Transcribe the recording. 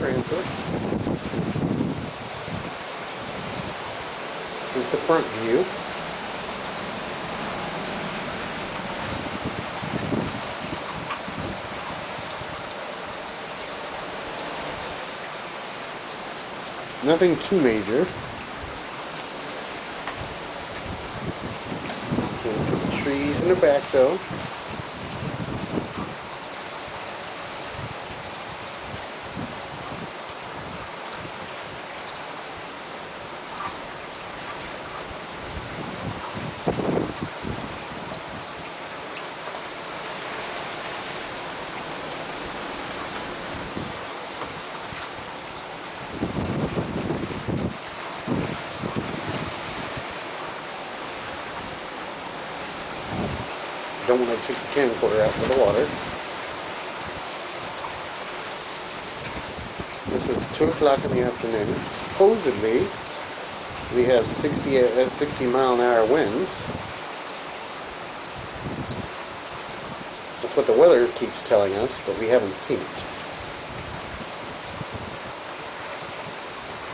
transit. Here's the front view. Nothing too major. Look at the trees in the back though. Don't want to take the camcorder out for the water. This is 2 o'clock in the afternoon. Supposedly, we have 60 mile-an-hour winds. That's what the weather keeps telling us, but we haven't seen it.